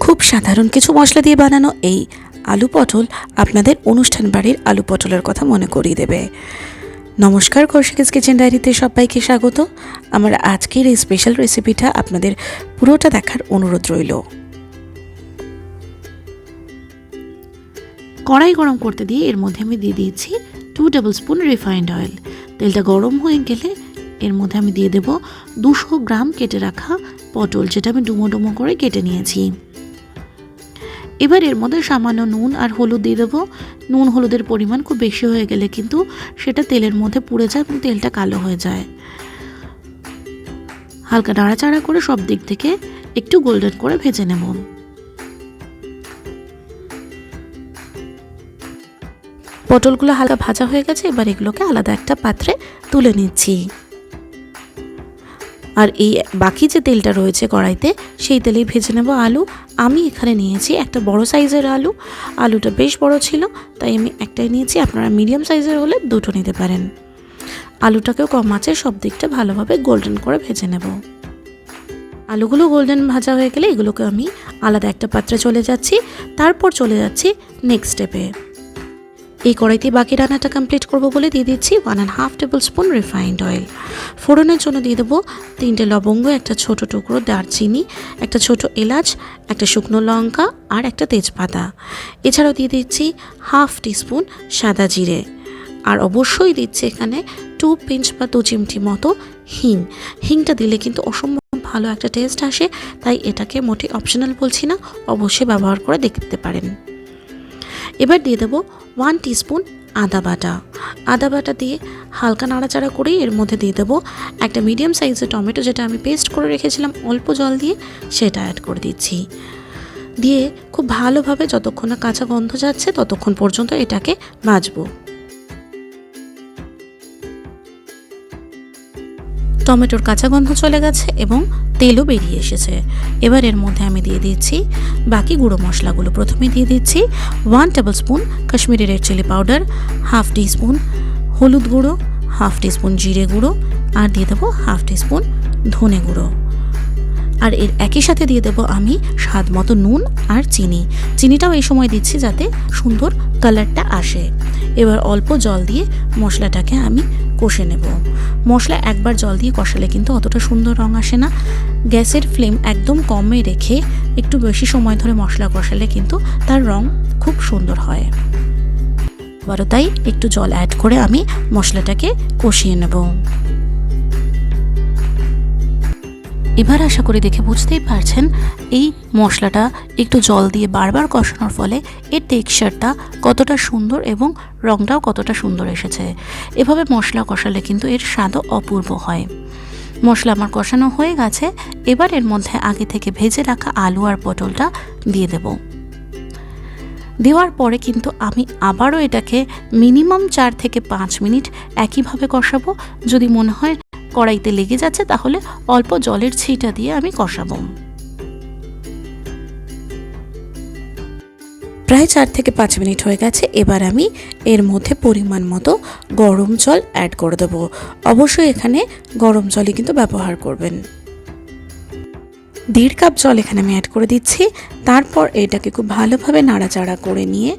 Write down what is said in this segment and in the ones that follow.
খুব সাধারণ কিছু মশলা দিয়ে বানানো এই আলু পটল আপনাদের অনুষ্ঠান বাড়ির আলু পটলের কথা মনে করিয়ে দেবে। নমস্কার, কৌশিকিস কিচেন ডায়েরিতে সবাইকে স্বাগত। আমার আজকের এই স্পেশাল রেসিপিটা আপনাদের পুরোটা দেখার অনুরোধ রইল। কড়াই গরম করতে দিয়ে এর মধ্যে আমি দিয়ে দিয়েছি 2 টেবিল স্পুন রিফাইন্ড অয়েল। তেলটা গরম হয়ে গেলে এর মধ্যে আমি দিয়ে দেব 200 গ্রাম কেটে রাখা পটল, যেটা আমি ডুমো ডুমো করে কেটে নিয়েছি। এবার এর মধ্যে সামান্য নুন আর হলুদ দিয়ে দেবো। নুন হলুদের পরিমাণ খুব বেশি হয়ে গেলে কিন্তু সেটা তেলের মধ্যে পুড়ে যায় এবং তেলটা কালো হয়ে যায়। হালকা নাড়াচাড়া করে সব দিক থেকে একটু গোল্ডেন করে ভেজে নেব। পটলগুলো হালকা ভাজা হয়ে গেছে, এবার এগুলোকে আলাদা একটা পাত্রে তুলে নিচ্ছি। আর এই বাকি যে তেলটা রয়েছে কড়াইতে, সেই তেলেই ভেজে নেব আলু। আমি এখানে নিয়েছি একটা বড় সাইজের আলু। আলুটা বেশ বড় ছিল, তাই আমি একটাই নিয়েছি। আপনারা মিডিয়াম সাইজের হলে দুটো নিতে পারেন। আলুটাকেও কম আঁচে সব দিকটা ভালোভাবে গোল্ডেন করে ভেজে নেব। আলুগুলো গোল্ডেন ভাজা হয়ে গেলে এগুলোকে আমি আলাদা একটা পাত্রে চলে যাচ্ছি। তারপর চলে যাচ্ছি নেক্সট স্টেপে। এই কড়াইতে বাকি রান্নাটা কমপ্লিট করব বলে দিয়ে দিচ্ছি 1.5 টেবিল স্পুন রিফাইন্ড অয়েল। ফোড়নের জন্য দিয়ে দেবো 3টে লবঙ্গ, একটা ছোট টুকরো দারচিনি, একটা ছোট এলাচ, একটা শুকনো লঙ্কা আর একটা তেজপাতা। এছাড়াও দিয়ে দিচ্ছি 1/2 টিস্পুন সাদা জিরে। আর অবশ্যই দিচ্ছি এখানে 2 পিঞ্চ বা 2 চিমটি মতো হিং। হিংটা দিলে কিন্তু অসম্ভব ভালো একটা টেস্ট আসে, তাই এটাকে মোটেই অপশনাল বলছি না, অবশ্যই ব্যবহার করে দেখতে পারেন। এবার দিয়ে দেবো 1 টিস্পুন আদা বাটা। আদা বাটা দিয়ে হালকা নাড়াচাড়া করেই এর মধ্যে দিয়ে দেবো একটা মিডিয়াম সাইজের টমেটো, যেটা আমি পেস্ট করে রেখেছিলাম অল্প জল দিয়ে, সেটা অ্যাড করে দিচ্ছি। দিয়ে খুব ভালোভাবে যতক্ষণ না কাঁচা গন্ধ যাচ্ছে ততক্ষণ পর্যন্ত এটাকে ভাজবো। টমেটোর কাঁচা গন্ধ চলে গেছে এবং তেলও বেরিয়ে এসেছে। এবার এর মধ্যে আমি দিয়ে দিচ্ছি বাকি গুঁড়ো মশলাগুলো। প্রথমে দিয়ে দিচ্ছি 1 tablespoon Kashmiri red chilli powder, 1/2 teaspoon হলুদ গুঁড়ো, 1/2 টিস্পুন জিরে গুঁড়ো, আর দিয়ে দেবো 1/2 টিস্পুন ধনে গুঁড়ো। আর এর একই সাথে দিয়ে দেবো আমি স্বাদ মতো নুন আর চিনি। চিনিটাও এই সময় দিচ্ছি যাতে সুন্দর কালারটা আসে। এবার অল্প জল দিয়ে মশলাটাকে আমি কষে নেব। মশলা একবার জল দিয়ে কষালে কিন্তু অতটা সুন্দর রং আসে না। গ্যাসের ফ্লেম একদম কমে রেখে একটু বেশি সময় ধরে মশলা কষালে কিন্তু তার রং খুব সুন্দর হয়। আবারও তাই একটু জল অ্যাড করে আমি মশলাটাকে কষিয়ে নেব। এবার আশা করি দেখে বুঝতেই পারছেন এই মশলাটা একটু জল দিয়ে বারবার কষানোর ফলে এর টেক্সচারটা কতটা সুন্দর এবং রঙটাও কতটা সুন্দর এসেছে। এভাবে মশলা কষালে কিন্তু এর স্বাদও অপূর্ব হয়। মশলা আমার কষানো হয়ে গেছে। এবার এর মধ্যে আগে থেকে ভেজে রাখা আলু আর পটলটা দিয়ে দেব। দেওয়ার পরে কিন্তু আমি আবারও এটাকে মিনিমাম 4 থেকে 5 মিনিট একইভাবে কষাবো। যদি মনে হয় কড়াইতে লেগে যাচ্ছে তাহলে অল্প জলের ছিটা দিয়ে আমি কষাবো। প্রায় 4 থেকে 5 মিনিট হয়ে গেছে। এবার আমি এর মধ্যে পরিমাণ মতো গরম জল অ্যাড করে দেবো। অবশ্যই এখানে গরম জলই কিন্তু ব্যবহার করবেন। 1.5 কাপ জল এখানে আমি অ্যাড করে দিচ্ছি। তারপর এটাকে খুব ভালোভাবে নাড়াচাড়া করে নিয়ে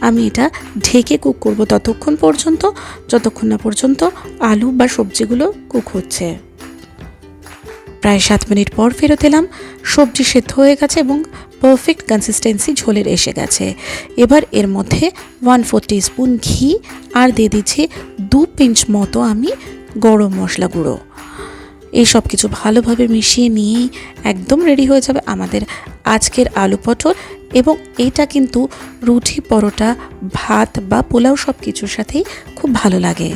আমি এটা ঢেকে কুক করব ততক্ষণ পর্যন্ত যতক্ষণ না পর্যন্ত আলু বা সবজিগুলো কুক হচ্ছে। প্রায় 7 মিনিট পর ফেরত এলাম। সবজি সেদ্ধ হয়ে গেছে এবং পারফেক্ট কনসিস্টেন্সি ঝোলের এসে গেছে। এবার এর মধ্যে 1/4 টিস্পুন ঘি আর দিয়ে দিচ্ছি 2 পিঞ্চ মতো আমি গরম মশলা গুঁড়ো। এই সব কিছু ভালোভাবে মিশিয়ে নিয়েই একদম রেডি হয়ে যাবে আমাদের আজকের আলু পটল। এবং এটা কিন্তু রুটি, পরোটা, ভাত বা পোলাও সব কিছুর সাথেই খুব ভালো লাগে।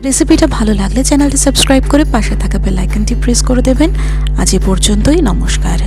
রেসিপিটা ভালো লাগলে চ্যানেলটি সাবস্ক্রাইব করে পাশে থাকা বেল আইকনটি প্রেস করে দেবেন। আজ এ পর্যন্তই, নমস্কার।